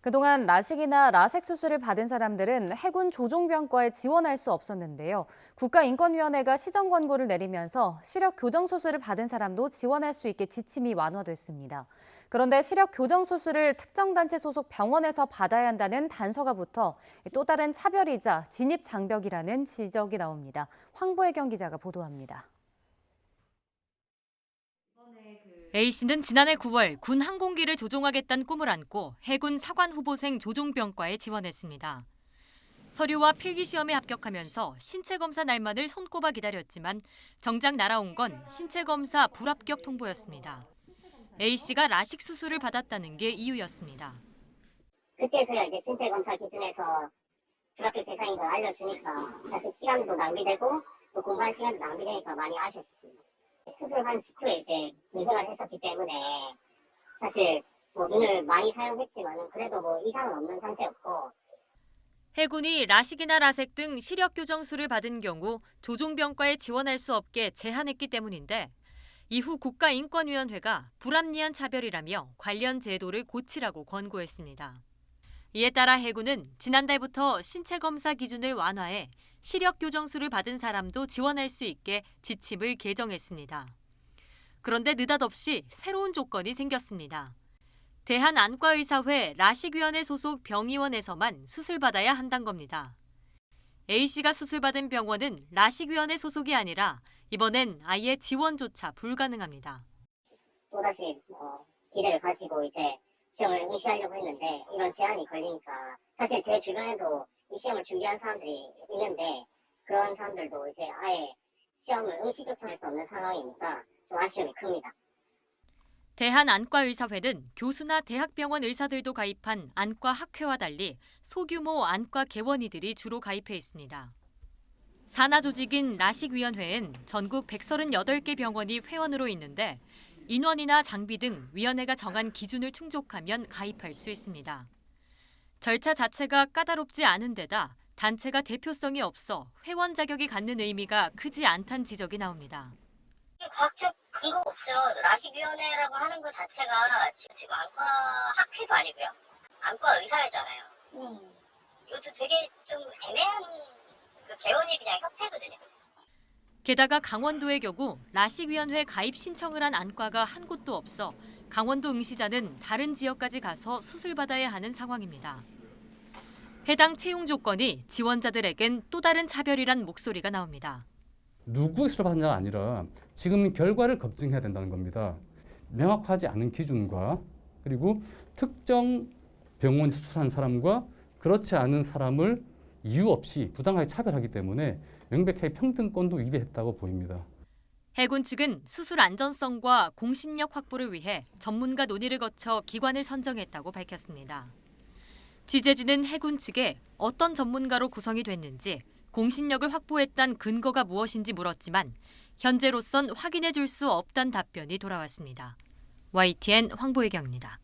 그동안 라식이나 라섹 수술을 받은 사람들은 해군 조종병과에 지원할 수 없었는데요. 국가인권위원회가 시정 권고를 내리면서 시력 교정 수술을 받은 사람도 지원할 수 있게 지침이 완화됐습니다. 그런데 시력 교정 수술을 특정 단체 소속 병원에서 받아야 한다는 단서가 붙어 또 다른 차별이자 진입 장벽이라는 지적이 나옵니다. 황보혜경 기자가 보도합니다. A씨는 지난해 9월 군 항공기를 조종하겠다는 꿈을 안고 해군 사관 후보생 조종병과에 지원했습니다. 서류와 필기시험에 합격하면서 신체검사 날만을 손꼽아 기다렸지만 정작 날아온 건 신체검사 불합격 통보였습니다. A씨가 라식 수술을 받았다는 게 이유였습니다. 그때서야 이제 신체검사 기준에서 불합격 대상인 걸 알려주니까 사실 시간도 낭비되고 또 공부한 시간도 낭비되니까 많이 아쉬웠습니다. 수술한 직후에 이제 군생활을 했었기 때문에 사실 눈을 많이 사용했지만 그래도 이상은 없는 상태였고. 해군이 라식이나 라섹 등 시력 교정술을 받은 경우 조종병과에 지원할 수 없게 제한했기 때문인데 이후 국가인권위원회가 불합리한 차별이라며 관련 제도를 고치라고 권고했습니다. 이에 따라 해군은 지난달부터 신체검사 기준을 완화해 시력 교정술을 받은 사람도 지원할 수 있게 지침을 개정했습니다. 그런데 느닷없이 새로운 조건이 생겼습니다. 대한안과의사회 라식위원회 소속 병의원에서만 수술받아야 한다는 겁니다. A씨가 수술받은 병원은 라식위원회 소속이 아니라 이번엔 아예 지원조차 불가능합니다. 또다시 기대를 가지고 이제 시험을 응시하려고 했는데 이런 제한이 걸리니까 사실 제 주변에도 이 시험을 준비한 사람들이 있는데 그런 사람들도 이제 아예 시험을 응시조차 할 수 없는 상황이니까 좀 아쉬움이 큽니다. 대한안과의사회는 교수나 대학병원 의사들도 가입한 안과학회와 달리 소규모 안과 개원이들이 주로 가입해 있습니다. 산하 조직인 라식위원회엔 전국 138개 병원이 회원으로 있는데 인원이나 장비 등 위원회가 정한 기준을 충족하면 가입할 수 있습니다. 절차 자체가 까다롭지 않은 데다 단체가 대표성이 없어 회원 자격이 갖는 의미가 크지 않다는 지적이 나옵니다. 과학적 근거가 없죠. 라식위원회라고 하는 것 자체가 지금 안과학회도 아니고요. 안과의사회잖아요. 이것도 되게 좀 애매한 개원이 그냥 협회거든요. 게다가 강원도의 경우 라식위원회 가입 신청을 한 안과가 한 곳도 없어 강원도 응시자는 다른 지역까지 가서 수술받아야 하는 상황입니다. 해당 채용 조건이 지원자들에겐 또 다른 차별이란 목소리가 나옵니다. 누구의 수술 받느냐가 아니라 지금 결과를 검증해야 된다는 겁니다. 명확하지 않은 기준과 그리고 특정 병원에 수술한 사람과 그렇지 않은 사람을 이유 없이 부당하게 차별하기 때문에 명백하게 평등권도 위배했다고 보입니다. 해군 측은 수술 안전성과 공신력 확보를 위해 전문가 논의를 거쳐 기관을 선정했다고 밝혔습니다. 취재진은 해군 측에 어떤 전문가로 구성이 됐는지 공신력을 확보했다는 근거가 무엇인지 물었지만 현재로선 확인해 줄 수 없다는 답변이 돌아왔습니다. YTN 황보혜경입니다.